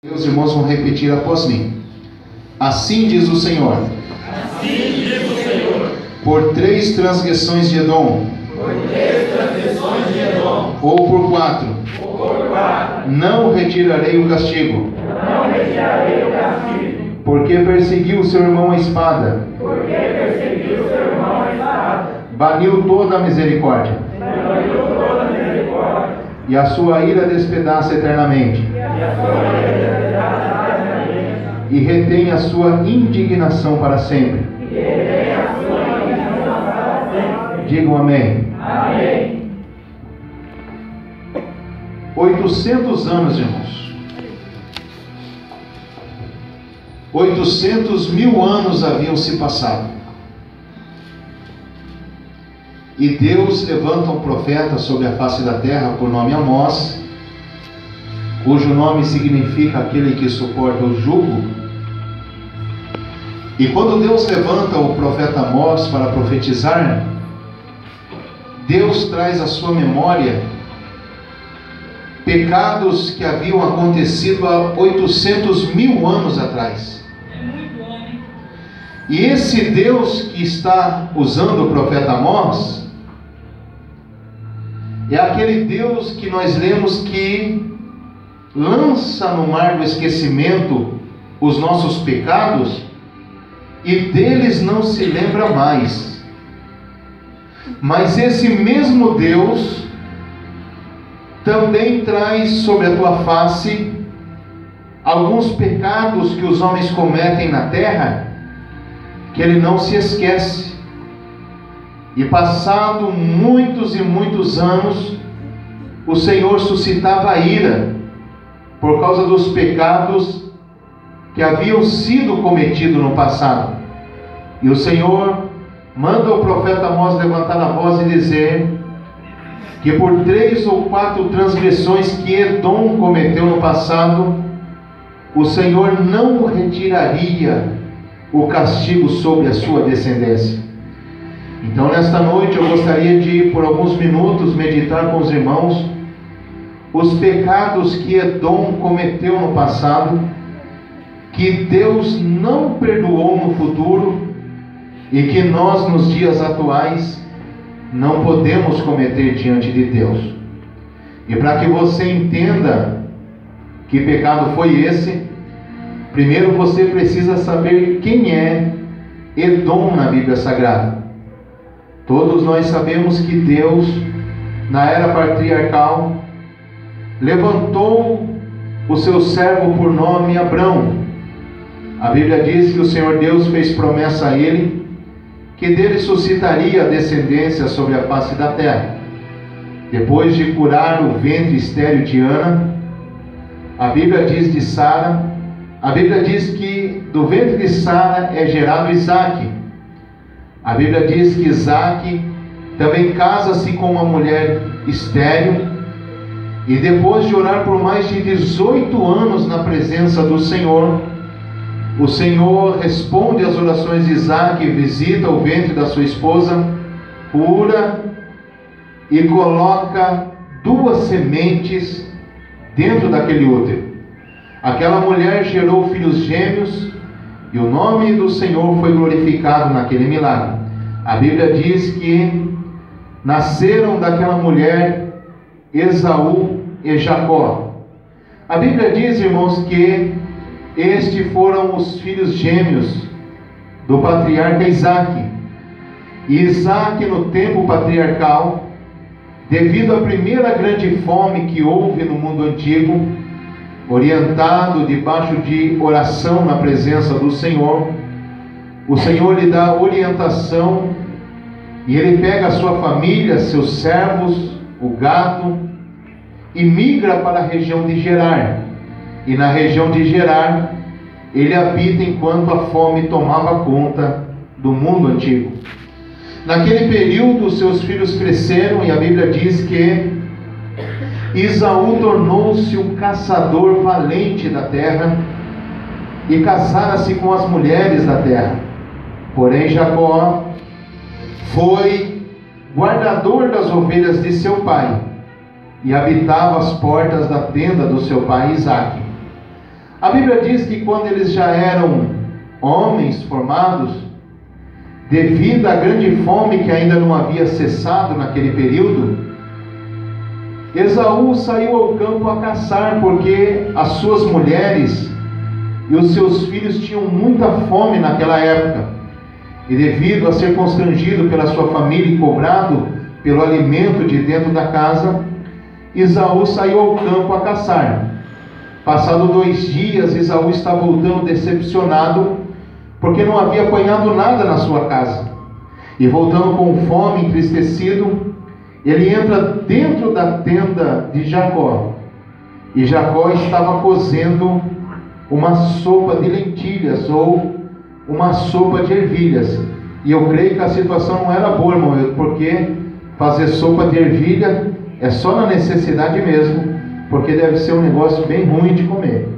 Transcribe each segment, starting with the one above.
Meus irmãos vão repetir após mim. Assim diz o Senhor. Assim diz o Senhor. Por 3 transgressões de Edom. Por 3 transgressões de Edom. Ou por 4. Ou por 4. Não retirarei o castigo. Não retirarei o castigo. Porque perseguiu seu irmão a espada. Porque perseguiu seu irmão a espada. Baniu toda a misericórdia. Baniu toda a misericórdia. E a sua ira despedaça eternamente. E a sua ira despedaça eternamente. E retém a sua indignação para sempre. E retém a sua indignação para sempre. Digam amém. Amém. 800 anos, irmãos. 800.000 anos haviam se passado. E Deus levanta um profeta sobre a face da terra, por nome Amós, cujo nome significa aquele que suporta o jugo. E quando Deus levanta o profeta Amós para profetizar, Deus traz à sua memória pecados que haviam acontecido há 800.000 anos atrás. E esse Deus que está usando o profeta Amós é aquele Deus que nós lemos que lança no mar do esquecimento os nossos pecados e deles não se lembra mais. Mas esse mesmo Deus também traz sobre a tua face alguns pecados que os homens cometem na terra, que ele não se esquece. E passado muitos e muitos anos, o Senhor suscitava a ira por causa dos pecados que haviam sido cometidos no passado. E o Senhor manda o profeta Amós levantar a voz e dizer que por 3 ou 4 transgressões que Edom cometeu no passado, o Senhor não retiraria o castigo sobre a sua descendência. Então nesta noite eu gostaria de, por alguns minutos, meditar com os irmãos os pecados que Edom cometeu no passado, que Deus não perdoou no futuro e que nós nos dias atuais não podemos cometer diante de Deus. E para que você entenda que pecado foi esse, primeiro você precisa saber quem é Edom na Bíblia Sagrada. Todos nós sabemos que Deus, na era patriarcal, levantou o seu servo por nome Abrão. A Bíblia diz que o Senhor Deus fez promessa a ele, que dele suscitaria a descendência sobre a face da terra. Depois de curar o ventre estéril de Ana, a Bíblia diz de Sara, a Bíblia diz que do ventre de Sara é gerado Isaque. A Bíblia diz que Isaque também casa-se com uma mulher estéril, e depois de orar por mais de 18 anos na presença do Senhor, o Senhor responde às orações de Isaque, visita o ventre da sua esposa, cura e coloca 2 sementes dentro daquele útero. Aquela mulher gerou filhos gêmeos e o nome do Senhor foi glorificado naquele milagre. A Bíblia diz que nasceram daquela mulher Esaú e Jacó. A Bíblia diz, irmãos, que estes foram os filhos gêmeos do patriarca Isaque. E Isaque, no tempo patriarcal, devido à primeira grande fome que houve no mundo antigo, orientado debaixo de oração na presença do Senhor, o Senhor lhe dá orientação e ele pega a sua família, seus servos, o gado, e migra para a região de Gerar. E na região de Gerar ele habita enquanto a fome tomava conta do mundo antigo. Naquele período seus filhos cresceram e a Bíblia diz que Esaú tornou-se um caçador valente da terra e casara-se com as mulheres da terra. Porém Jacó foi guardador das ovelhas de seu pai e habitava as portas da tenda do seu pai Isaque. A Bíblia diz que quando eles já eram homens formados, devido à grande fome que ainda não havia cessado naquele período, Esaú saiu ao campo a caçar, porque as suas mulheres e os seus filhos tinham muita fome naquela época. E devido a ser constrangido pela sua família e cobrado pelo alimento de dentro da casa, Esaú saiu ao campo a caçar. Passado 2 dias, Esaú está voltando decepcionado, porque não havia apanhado nada na sua casa. E voltando com fome, entristecido, ele entra dentro da tenda de Jacó. E Jacó estava cozendo uma sopa de lentilhas, ou uma sopa de ervilhas. E eu creio que a situação não era boa, irmão, porque fazer sopa de ervilha é só na necessidade mesmo, porque deve ser um negócio bem ruim de comer.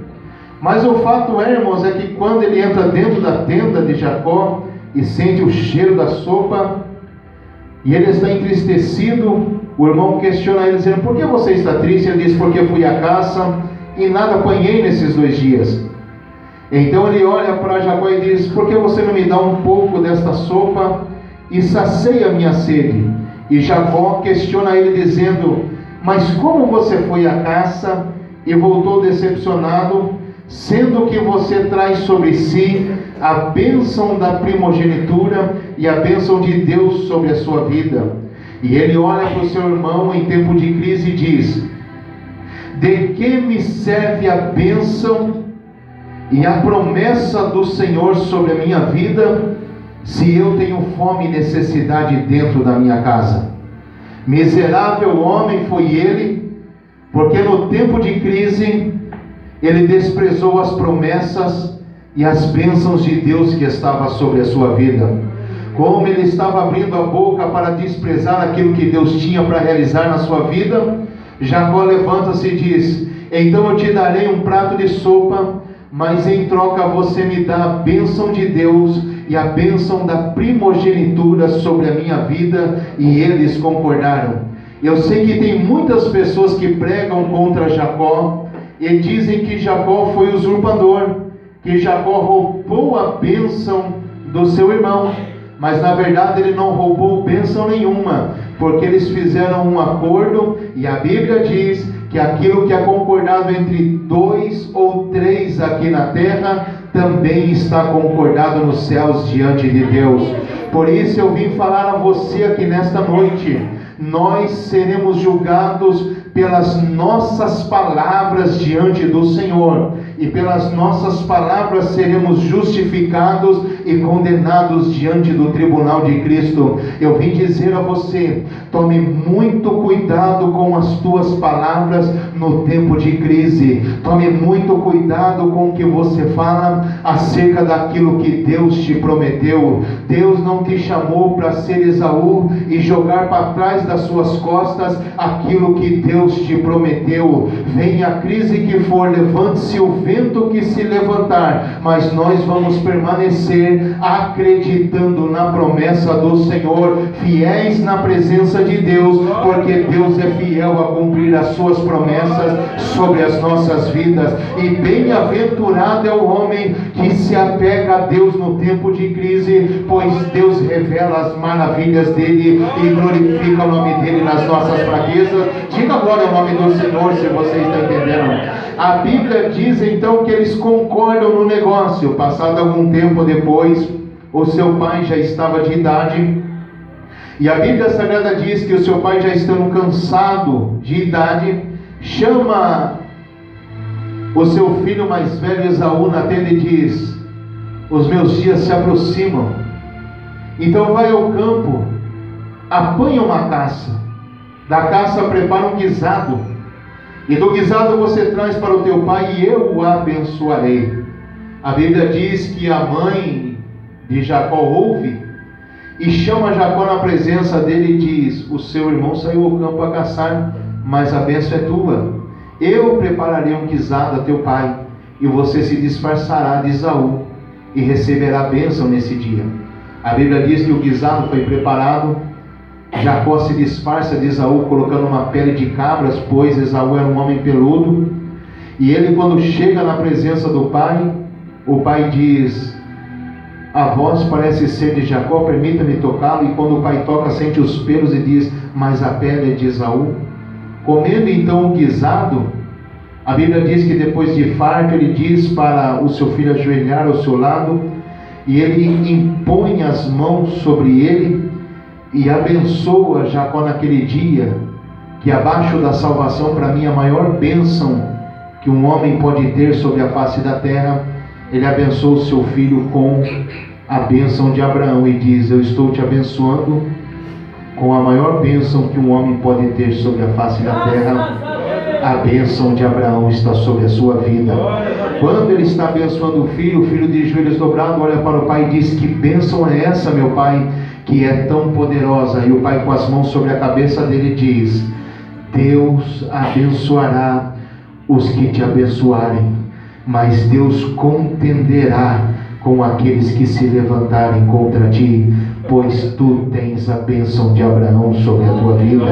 Mas o fato é, irmãos, é que quando ele entra dentro da tenda de Jacó e sente o cheiro da sopa, e ele está entristecido, o irmão questiona ele, dizendo: por que você está triste? Ele diz: porque fui à caça e nada apanhei nesses 2 dias. Então ele olha para Jacó e diz: por que você não me dá um pouco desta sopa e sacia a minha sede? E Jacó questiona ele dizendo: mas como você foi à caça e voltou decepcionado, sendo que você traz sobre si a bênção da primogenitura e a bênção de Deus sobre a sua vida? E ele olha para o seu irmão em tempo de crise e diz: de que me serve a bênção e a promessa do Senhor sobre a minha vida, se eu tenho fome e necessidade dentro da minha casa? Miserável homem foi ele, porque no tempo de crise ele desprezou as promessas e as bênçãos de Deus que estava sobre a sua vida. Como ele estava abrindo a boca para desprezar aquilo que Deus tinha para realizar na sua vida, Jacó levanta-se e diz: então eu te darei um prato de sopa, mas em troca você me dá a bênção de Deus e a bênção da primogenitura sobre a minha vida. E eles concordaram. Eu sei que tem muitas pessoas que pregam contra Jacó e dizem que Jacó foi usurpador, que Jacó roubou a bênção do seu irmão. Mas na verdade ele não roubou bênção nenhuma, porque eles fizeram um acordo, e a Bíblia diz que aquilo que é concordado entre 2 ou 3 aqui na terra, também está concordado nos céus diante de Deus. Por isso eu vim falar a você aqui nesta noite: nós seremos julgados pelas nossas palavras diante do Senhor, e pelas nossas palavras seremos justificados e condenados diante do tribunal de Cristo. Eu vim dizer a você: tome muito cuidado com as tuas palavras no tempo de crise. Tome muito cuidado com o que você fala acerca daquilo que Deus te prometeu. Deus não te chamou para ser Esaú e jogar para trás das suas costas aquilo que Deus te prometeu. Venha a crise que for, levante-se o vento que se levantar, mas nós vamos permanecer acreditando na promessa do Senhor, fiéis na presença de Deus, porque Deus é fiel a cumprir as suas promessas sobre as nossas vidas. E bem-aventurado é o homem que se apega a Deus no tempo de crise, pois Deus revela as maravilhas dele e glorifica o nome dele nas nossas fraquezas. Diga glória ao nome do Senhor, se você está entendendo. A Bíblia diz então que eles concordam no negócio. Passado algum tempo depois, o seu pai já estava de idade, e a Bíblia Sagrada diz que o seu pai, já estando cansado de idade, chama o seu filho mais velho Esaú na tenda e diz: os meus dias se aproximam, então vai ao campo, apanha uma caça, da caça prepara um guisado, e do guisado você traz para o teu pai e eu o abençoarei. A Bíblia diz que a mãe de Jacó ouve e chama Jacó na presença dele e diz: o seu irmão saiu ao campo a caçar, mas a bênção é tua. Eu prepararei um guisado a teu pai, e você se disfarçará de Esaú e receberá a bênção nesse dia. A Bíblia diz que o guisado foi preparado. Jacó se disfarça de Esaú colocando uma pele de cabras, pois Esaú era um homem peludo. E ele, quando chega na presença do pai, o pai diz: a voz parece ser de Jacó, permita-me tocá-lo. E quando o pai toca, sente os pelos e diz: mas a pele é de Esaú. Comendo então o guisado, a Bíblia diz que depois de farto, ele diz para o seu filho ajoelhar ao seu lado, e ele impõe as mãos sobre ele e abençoa Jacó naquele dia, que abaixo da salvação, para mim, a maior bênção que um homem pode ter sobre a face da terra, ele abençoa o seu filho com a bênção de Abraão e diz: eu estou te abençoando com a maior bênção que um homem pode ter sobre a face da terra. A bênção de Abraão está sobre a sua vida. Quando ele está abençoando o filho de joelhos dobrados olha para o pai e diz: que bênção é essa, meu pai, que é tão poderosa? E o pai, com as mãos sobre a cabeça dele, diz: Deus abençoará os que te abençoarem, mas Deus contenderá com aqueles que se levantarem contra ti, pois tu tens a bênção de Abraão sobre a tua vida.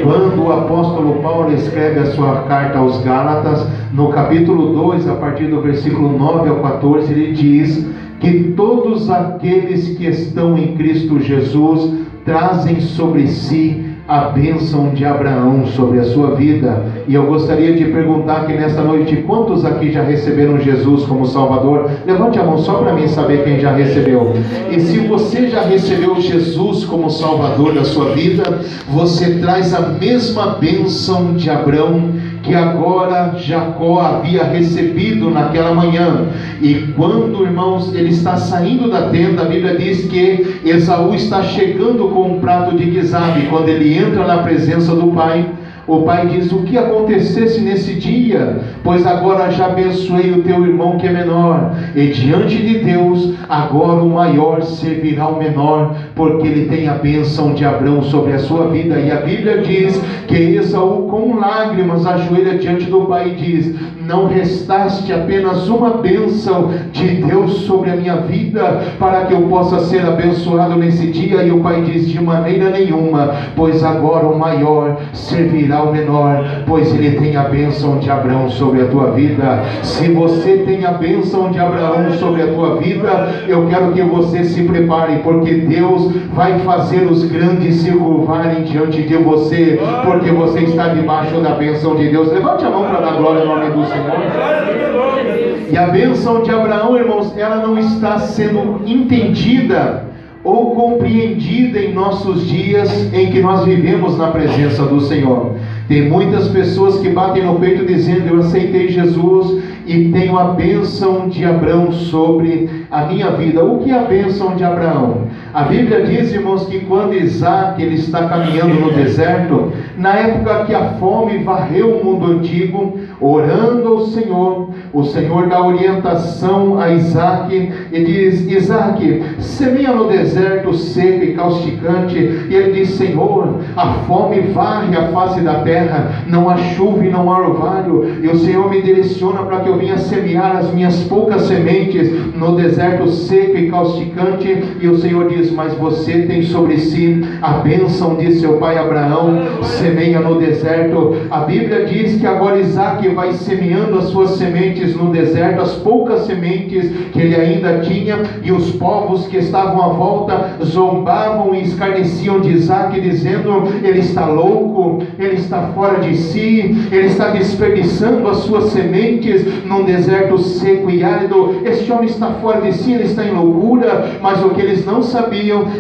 Quando o apóstolo Paulo escreve a sua carta aos Gálatas, no capítulo 2, a partir do versículo 9 ao 14, ele diz que todos aqueles que estão em Cristo Jesus trazem sobre si a bênção de Abraão sobre a sua vida. E eu gostaria de perguntar aqui nesta noite: quantos aqui já receberam Jesus como Salvador? Levante a mão só para mim saber quem já recebeu. E se você já recebeu Jesus como Salvador da sua vida, você traz a mesma bênção de Abraão que agora Jacó havia recebido naquela manhã. E quando, irmãos, ele está saindo da tenda, a Bíblia diz que Esaú está chegando com um prato de guisado, e quando ele entra na presença do pai, o pai diz: o que acontecesse nesse dia? Pois agora já abençoei o teu irmão que é menor, e diante de Deus agora o maior servirá ao menor, porque ele tem a bênção de Abraão sobre a sua vida. E a Bíblia diz que Esaú, com lágrimas, ajoelha diante do pai e diz: não restaste apenas uma bênção de Deus sobre a minha vida, para que eu possa ser abençoado nesse dia? E o pai diz: de maneira nenhuma, pois agora o maior servirá ao menor, pois ele tem a bênção de Abraão sobre a tua vida. Se você tem a bênção de Abraão sobre a tua vida, eu quero que você se prepare, porque Deus vai fazer os grandes se curvarem diante de você, porque você está debaixo da bênção de Deus. Levante a mão para dar glória ao nome do Senhor. E a bênção de Abraão, irmãos, ela não está sendo entendida ou compreendida em nossos dias em que nós vivemos na presença do Senhor. Tem muitas pessoas que batem no peito dizendo: eu aceitei Jesus e tenho a bênção de Abraão sobre a minha vida. O que é a bênção de Abraão? A Bíblia diz, irmãos, que quando Isaac ele está caminhando no deserto, na época que a fome varreu o mundo antigo, orando ao Senhor, o Senhor dá orientação a Isaac e diz: Isaac, semeia no deserto seco e causticante. E ele diz: Senhor, a fome varre a face da terra, não há chuva e não há orvalho, e o Senhor me direciona para que eu venha semear as minhas poucas sementes no deserto seco e causticante. E o Senhor diz: mas você tem sobre si a bênção de seu pai Abraão, semeia no deserto. A Bíblia diz que agora Isaac vai semeando as suas sementes no deserto, as poucas sementes que ele ainda tinha, e os povos que estavam à volta zombavam e escarneciam de Isaac, dizendo: ele está louco, ele está fora de si, ele está desperdiçando as suas sementes num deserto seco e árido, este homem está fora de si, ele está em loucura. Mas o que eles não sabiam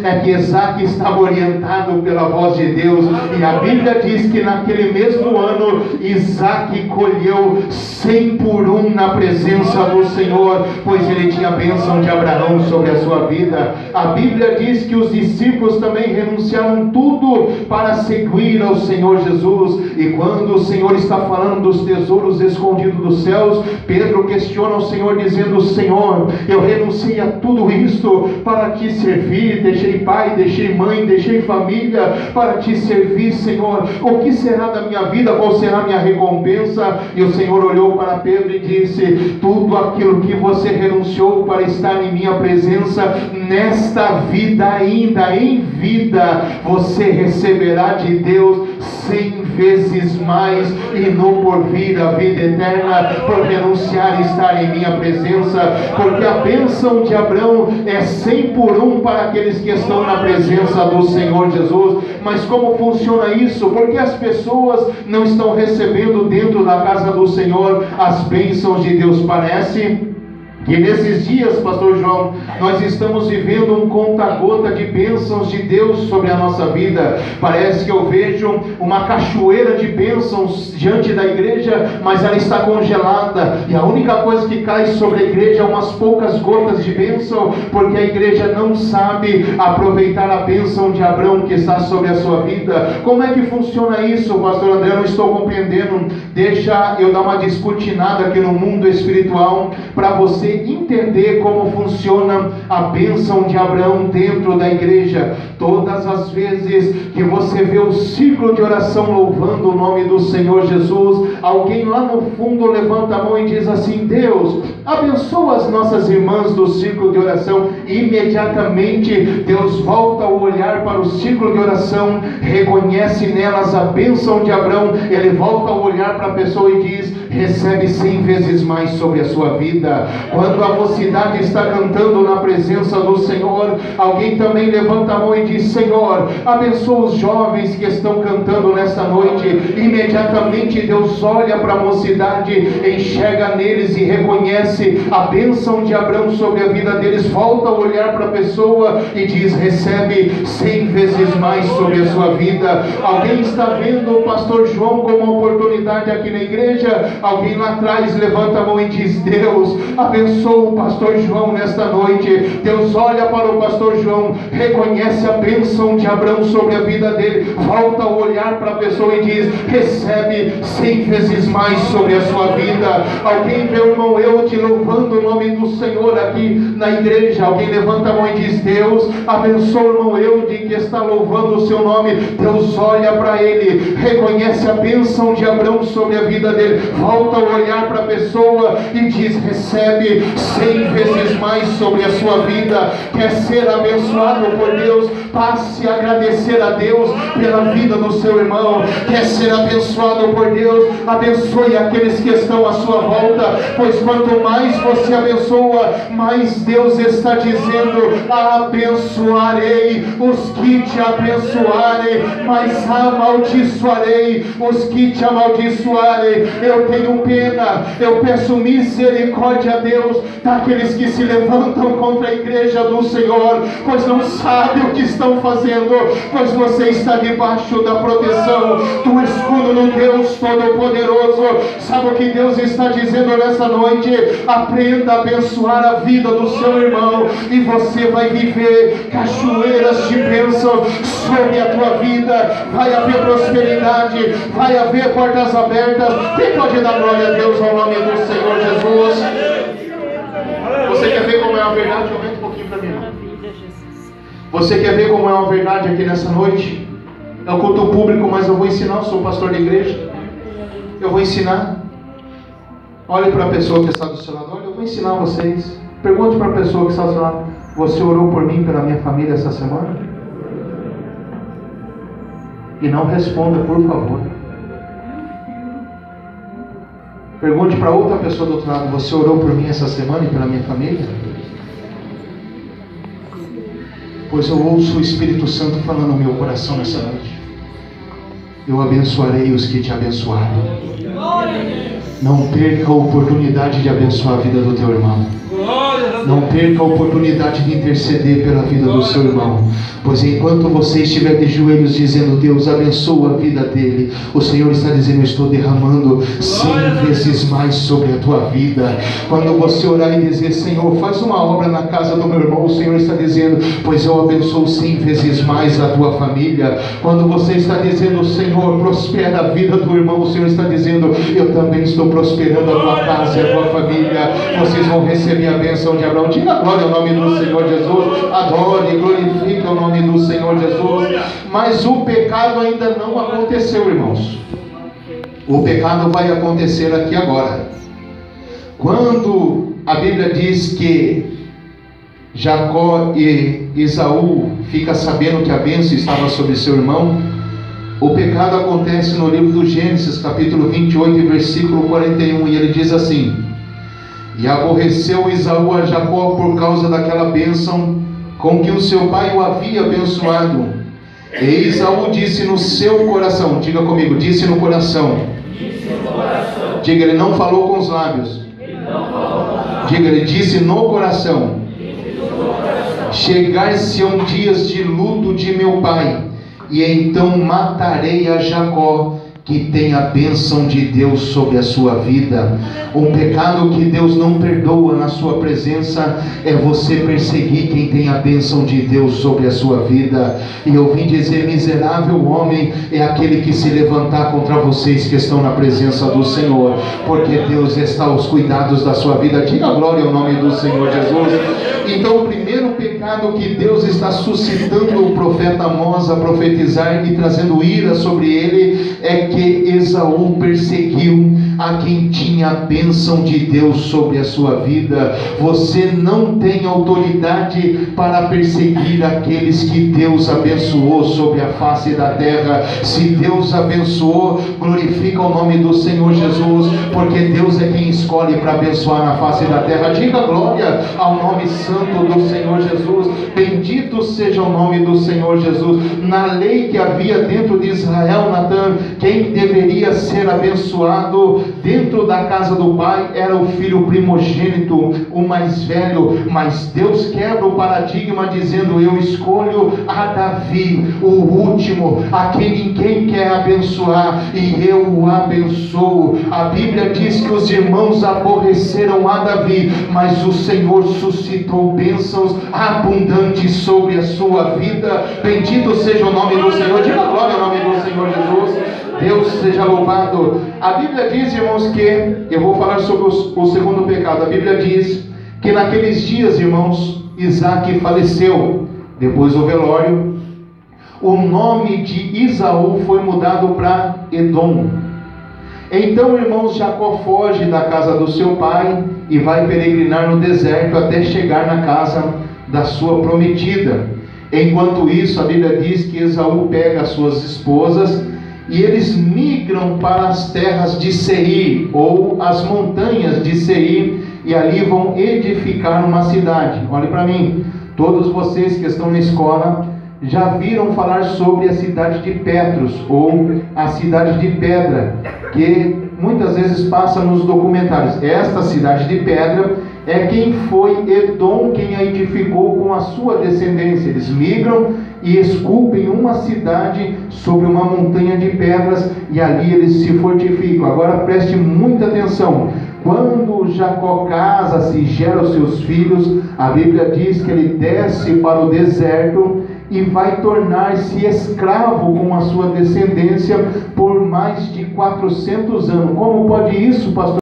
é que Isaac estava orientado pela voz de Deus, e a Bíblia diz que naquele mesmo ano Isaac colheu 100 por 1 na presença do Senhor, pois ele tinha a bênção de Abraão sobre a sua vida. A Bíblia diz que os discípulos também renunciaram tudo para seguir ao Senhor Jesus. E quando o Senhor está falando dos tesouros escondidos dos céus, Pedro questiona o Senhor dizendo: Senhor, eu renunciei a tudo isto para te servir, deixei pai, deixei mãe, deixei família para te servir, Senhor. O que será da minha vida? Qual será a minha recompensa? E o Senhor olhou para Pedro e disse: tudo aquilo que você renunciou para estar em minha presença, nesta vida ainda, em vida, você receberá de Deus 100 vezes mais e no porvir a vida eterna, por renunciar e estar em minha presença, porque a bênção de Abraão é 100 por 1 para aqueles que estão na presença do Senhor Jesus. Mas como funciona isso? Porque as pessoas não estão recebendo dentro da casa do Senhor as bênçãos de Deus. Parece que nesses dias, pastor João, nós estamos vivendo um conta-gota de bênçãos de Deus sobre a nossa vida. Parece que eu vejo uma cachoeira de bênçãos diante da igreja, mas ela está congelada, e a única coisa que cai sobre a igreja é umas poucas gotas de bênção, porque a igreja não sabe aproveitar a bênção de Abraão que está sobre a sua vida. Como é que funciona isso, pastor André? Eu não estou compreendendo. Deixa eu dar uma descortinada aqui no mundo espiritual, para você entender como funciona a bênção de Abraão dentro da igreja. Todas as vezes que você vê o círculo de oração louvando o nome do Senhor Jesus, alguém lá no fundo levanta a mão e diz assim: Deus, abençoa as nossas irmãs do círculo de oração. Imediatamente Deus volta o olhar para o círculo de oração, reconhece nelas a bênção de Abraão, ele volta o olhar para a pessoa e diz: recebe 100 vezes mais sobre a sua vida. Quando a mocidade está cantando na presença do Senhor, alguém também levanta a mão e diz: Senhor, abençoa os jovens que estão cantando nesta noite. Imediatamente Deus olha para a mocidade, enxerga neles e reconhece a bênção de Abraão sobre a vida deles, volta a olhar para a pessoa e diz: recebe 100 vezes mais sobre a sua vida. Alguém está vendo o pastor João como uma oportunidade aqui na igreja? Alguém lá atrás levanta a mão e diz: Deus, abençoa o pastor João nesta noite. Deus olha para o pastor João, reconhece a bênção de Abraão sobre a vida dele, volta a olhar para a pessoa e diz: recebe 100 vezes mais sobre a sua vida. Alguém vê o irmão Eude louvando o nome do Senhor aqui na igreja, alguém levanta a mão e diz: Deus, abençoa o irmão Eude que está louvando o seu nome. Deus olha para ele, reconhece a bênção de Abraão sobre a vida dele, volta a olhar para a pessoa e diz: recebe 100 vezes mais sobre a sua vida. Quer ser abençoado por Deus? Passe a agradecer a Deus pela vida do seu irmão. Quer ser abençoado por Deus? Abençoe aqueles que estão à sua volta, pois quanto mais você abençoa, mais Deus está dizendo: abençoarei os que te abençoarem, mas amaldiçoarei os que te amaldiçoarem. Eu tenho pena, eu peço misericórdia a Deus daqueles que se levantam contra a igreja do Senhor, pois não sabem o que estão fazendo, pois você está debaixo da proteção do escudo do Deus Todo-Poderoso. Sabe o que Deus está dizendo nessa noite? Aprenda a abençoar a vida do seu irmão, e você vai viver cachoeiras de bênção sobre a tua vida. Vai haver prosperidade, vai haver portas abertas. Quem pode dar glória a Deus ao nome do Senhor Jesus? Você quer ver como é a verdade? Aumenta um pouquinho para mim. Você quer ver como é uma verdade aqui nessa noite? É um culto público, mas eu vou ensinar. Eu sou pastor de igreja, eu vou ensinar. Olhe para a pessoa que está do seu lado. Olha, eu vou ensinar vocês. Pergunte para a pessoa que está do seu lado: você orou por mim e pela minha família essa semana? E não responda, por favor. Pergunte para outra pessoa do outro lado: você orou por mim essa semana e pela minha família? Pois eu ouço o Espírito Santo falando no meu coração nessa noite: eu abençoarei os que te abençoarem. Não perca a oportunidade de abençoar a vida do teu irmão. Não perca a oportunidade de interceder pela vida do seu irmão, pois enquanto você estiver de joelhos dizendo: Deus, abençoa a vida dele, o Senhor está dizendo: eu estou derramando 100 vezes mais sobre a tua vida. Quando você orar e dizer: Senhor, faz uma obra na casa do meu irmão, o Senhor está dizendo: pois eu abençoo 100 vezes mais a tua família. Quando você está dizendo: Senhor, prospera a vida do irmão, o Senhor está dizendo: eu também estou prosperando a tua casa e a tua família. Vocês vão receber a bênção de Abraão. Diga glória ao nome do Senhor Jesus. Adore e glorifique o nome do Senhor Jesus. Mas o pecado ainda não aconteceu, irmãos. O pecado vai acontecer aqui agora. Quando a Bíblia diz que Jacó e Esaú ficam sabendo que a bênção estava sobre seu irmão, O pecado acontece no livro do Gênesis, capítulo 28, versículo 41, e ele diz assim: e aborreceu Esaú a Jacó por causa daquela bênção com que o seu pai o havia abençoado. E Esaú disse no seu coração, diga comigo, disse no coração. Diga, ele não falou com os lábios. Diga, ele disse no coração: chegar-se-ão dias de luto de meu pai, e então matarei a Jacó, que tem a bênção de Deus sobre a sua vida. Um pecado que Deus não perdoa na sua presença é você perseguir quem tem a bênção de Deus sobre a sua vida. E eu vim dizer: miserável homem é aquele que se levantar contra vocês que estão na presença do Senhor, porque Deus está aos cuidados da sua vida. Diga glória ao nome do Senhor Jesus. Então, o primeiro pecado que Deus está suscitando o profeta Amós a profetizar e trazendo ira sobre ele é que Esaú perseguiu a quem tinha a bênção de Deus sobre a sua vida. Você não tem autoridade para perseguir aqueles que Deus abençoou sobre a face da terra. Se Deus abençoou, glorifica o nome do Senhor Jesus, porque Deus é quem escolhe para abençoar na face da terra. Diga glória ao nome santo do Senhor Jesus. Bendito seja o nome do Senhor Jesus. Na lei que havia dentro de Israel, Natã, quem deveria ser abençoado dentro da casa do pai era o filho primogênito, o mais velho. Mas Deus quebra o paradigma dizendo: eu escolho a Davi, o último, a quem ninguém quer abençoar, e eu o abençoo. A Bíblia diz que os irmãos aborreceram a Davi, mas o Senhor suscitou bênçãos abundantes sobre a sua vida. Bendito seja o nome do Senhor. Diga glória ao nome do Senhor Jesus. Deus seja louvado. A Bíblia diz, irmãos, que eu vou falar sobre o segundo pecado. A Bíblia diz que naqueles dias, irmãos, Isaac faleceu. Depois do velório, o nome de Esaú foi mudado para Edom. Então, irmãos, Jacó foge da casa do seu pai e vai peregrinar no deserto até chegar na casa da sua prometida. Enquanto isso, a Bíblia diz que Esaú pega as suas esposas e eles migram para as terras de Seir, ou as montanhas de Seir, e ali vão edificar uma cidade. Olhe para mim, todos vocês que estão na escola já viram falar sobre a cidade de Petros, ou a cidade de pedra, que muitas vezes passa nos documentários. Esta cidade de pedra é quem foi Edom, quem a edificou com a sua descendência. Eles migram e esculpem uma cidade sobre uma montanha de pedras, e ali eles se fortificam. Agora preste muita atenção. Quando Jacó casa-se e gera os seus filhos, a Bíblia diz que ele desce para o deserto e vai tornar-se escravo com a sua descendência por mais de 400 anos. Como pode isso, pastor?